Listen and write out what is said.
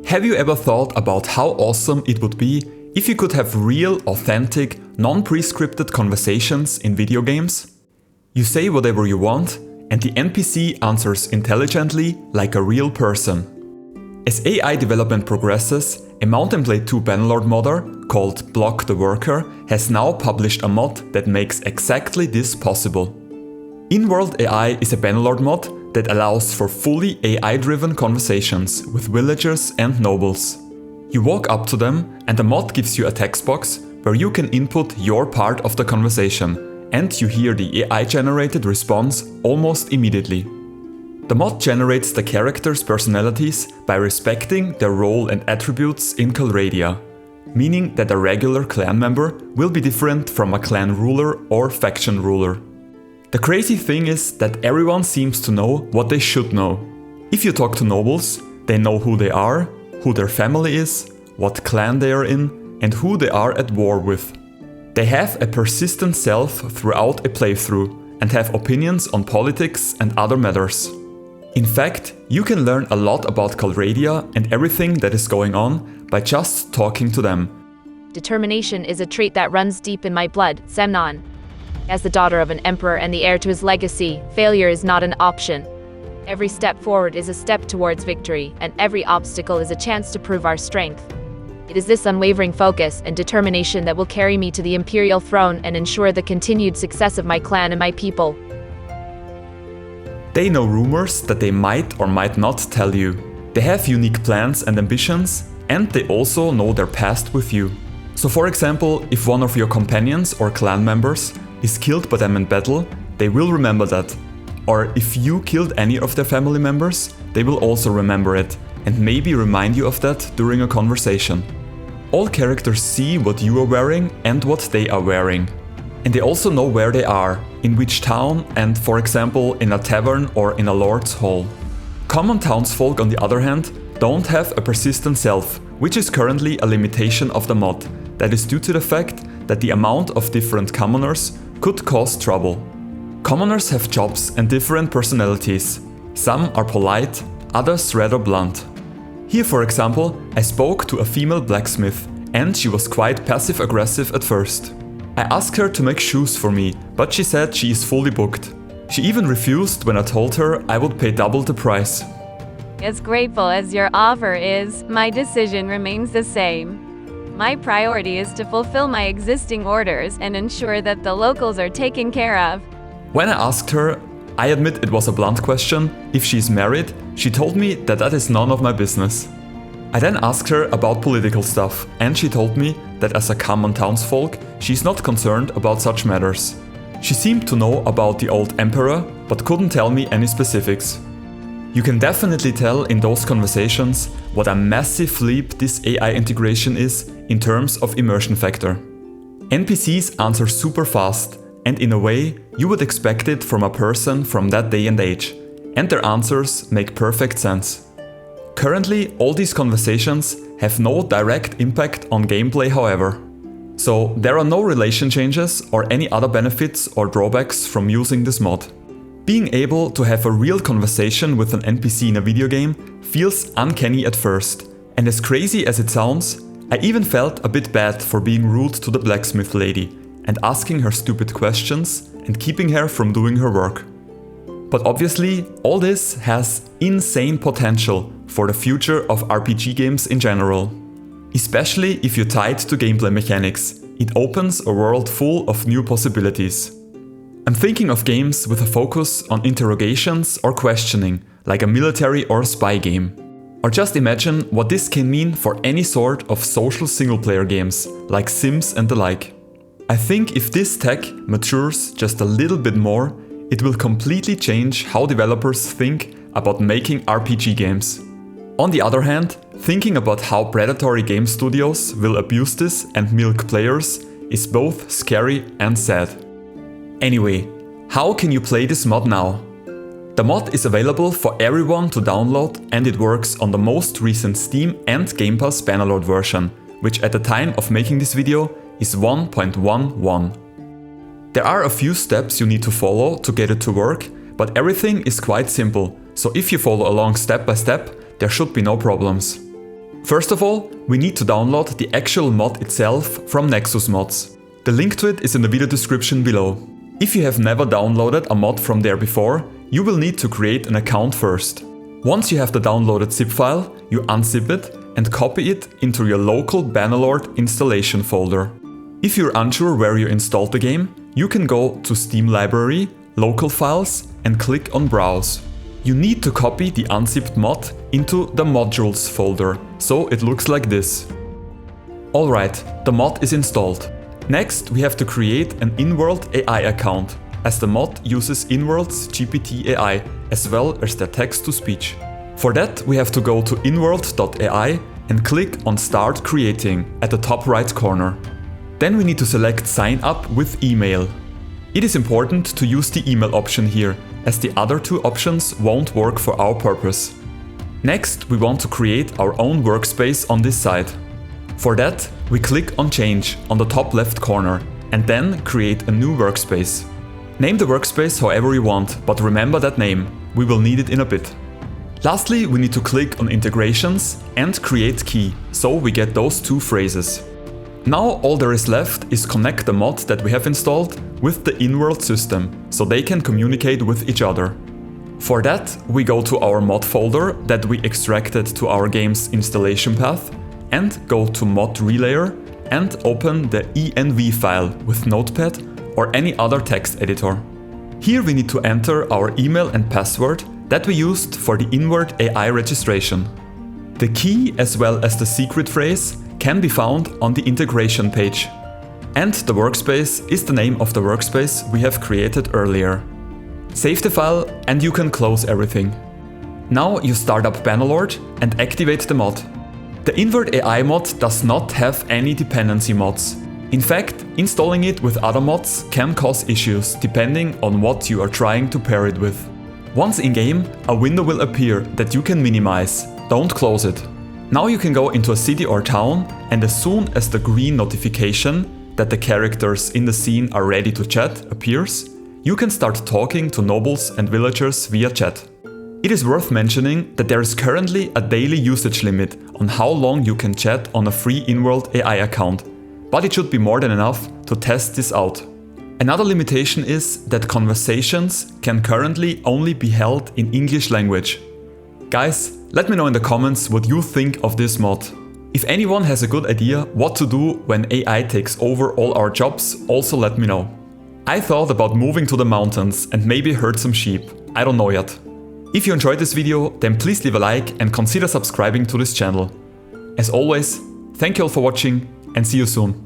Have you ever thought about how awesome it would be if you could have real, authentic, non-prescripted conversations in video games? You say whatever you want, and the NPC answers intelligently like a real person. As AI development progresses, a Mountain Blade 2 Bannerlord modder called Block the Worker has now published a mod that makes exactly this possible. Inworld AI is a Bannerlord mod that allows for fully AI-driven conversations with villagers and nobles. You walk up to them and the mod gives you a text box where you can input your part of the conversation, and you hear the AI-generated response almost immediately. The mod generates the characters' personalities by respecting their role and attributes in Calradia, meaning that a regular clan member will be different from a clan ruler or faction ruler. The crazy thing is that everyone seems to know what they should know. If you talk to nobles, they know who they are, who their family is, what clan they are in, and who they are at war with. They have a persistent self throughout a playthrough and have opinions on politics and other matters. In fact, you can learn a lot about Calradia and everything that is going on by just talking to them. Determination is a trait that runs deep in my blood, Semnon. As the daughter of an emperor and the heir to his legacy, failure is not an option. Every step forward is a step towards victory, and every obstacle is a chance to prove our strength. It is this unwavering focus and determination that will carry me to the imperial throne and ensure the continued success of my clan and my people. They know rumors that they might or might not tell you. They have unique plans and ambitions, and they also know their past with you. So for example, if one of your companions or clan members is killed by them in battle, they will remember that. Or if you killed any of their family members, they will also remember it and maybe remind you of that during a conversation. All characters see what you are wearing and what they are wearing. And they also know where they are, in which town, and for example in a tavern or in a lord's hall. Common townsfolk, on the other hand, don't have a persistent self, which is currently a limitation of the mod. That is due to the fact that the amount of different commoners could cause trouble. Commoners have jobs and different personalities. Some are polite, others rather blunt. Here, for example, I spoke to a female blacksmith, and she was quite passive-aggressive at first. I asked her to make shoes for me, but she said she is fully booked. She even refused when I told her I would pay double the price. As grateful as your offer is, my decision remains the same. My priority is to fulfill my existing orders and ensure that the locals are taken care of. When I asked her, I admit it was a blunt question, if she is married, she told me that that is none of my business. I then asked her about political stuff, and she told me that as a common townsfolk, she is not concerned about such matters. She seemed to know about the old emperor, but couldn't tell me any specifics. You can definitely tell in those conversations what a massive leap this AI integration is in terms of immersion factor. NPCs answer super fast, and in a way, you would expect it from a person from that day and age, and their answers make perfect sense. Currently, all these conversations have no direct impact on gameplay, however. So there are no relation changes or any other benefits or drawbacks from using this mod. Being able to have a real conversation with an NPC in a video game feels uncanny at first, and as crazy as it sounds, I even felt a bit bad for being rude to the blacksmith lady and asking her stupid questions and keeping her from doing her work. But obviously, all this has insane potential for the future of RPG games in general. Especially if you tie it to gameplay mechanics, it opens a world full of new possibilities. I'm thinking of games with a focus on interrogations or questioning, like a military or spy game. Or just imagine what this can mean for any sort of social single-player games, like Sims and the like. I think if this tech matures just a little bit more, it will completely change how developers think about making RPG games. On the other hand, thinking about how predatory game studios will abuse this and milk players is both scary and sad. Anyway, how can you play this mod now? The mod is available for everyone to download, and it works on the most recent Steam and Game Pass Bannerlord version, which at the time of making this video is 1.11. There are a few steps you need to follow to get it to work, but everything is quite simple, so if you follow along step by step, there should be no problems. First of all, we need to download the actual mod itself from Nexus Mods. The link to it is in the video description below. If you have never downloaded a mod from there before, you will need to create an account first. Once you have the downloaded zip file, you unzip it and copy it into your local Bannerlord installation folder. If you're unsure where you installed the game, you can go to Steam Library, Local Files and click on Browse. You need to copy the unzipped mod into the Modules folder, so it looks like this. Alright, the mod is installed. Next, we have to create an Inworld AI account, as the mod uses Inworld's GPT-AI as well as their text-to-speech. For that, we have to go to Inworld.ai and click on Start Creating at the top right corner. Then we need to select Sign Up with Email. It is important to use the email option here, as the other two options won't work for our purpose. Next, we want to create our own workspace on this side. For that, we click on Change on the top left corner and then create a new workspace. Name the workspace however you want, but remember that name, we will need it in a bit. Lastly, we need to click on Integrations and Create Key, so we get those two phrases. Now all there is left is connect the mod that we have installed with the Inworld system, so they can communicate with each other. For that, we go to our mod folder that we extracted to our game's installation path and go to Mod Relayer and open the env file with Notepad or any other text editor. Here we need to enter our email and password that we used for the Inworld AI registration. The key as well as the secret phrase can be found on the integration page. And the workspace is the name of the workspace we have created earlier. Save the file and you can close everything. Now you start up Bannerlord and activate the mod. The Inworld AI mod does not have any dependency mods. In fact, installing it with other mods can cause issues depending on what you are trying to pair it with. Once in-game, a window will appear that you can minimize. Don't close it. Now you can go into a city or town, and as soon as the green notification that the characters in the scene are ready to chat appears, you can start talking to nobles and villagers via chat. It is worth mentioning that there is currently a daily usage limit on how long you can chat on a free Inworld AI account, but it should be more than enough to test this out. Another limitation is that conversations can currently only be held in English language. Guys, let me know in the comments what you think of this mod. If anyone has a good idea what to do when AI takes over all our jobs, also let me know. I thought about moving to the mountains and maybe herd some sheep, I don't know yet. If you enjoyed this video, then please leave a like and consider subscribing to this channel. As always, thank you all for watching and see you soon.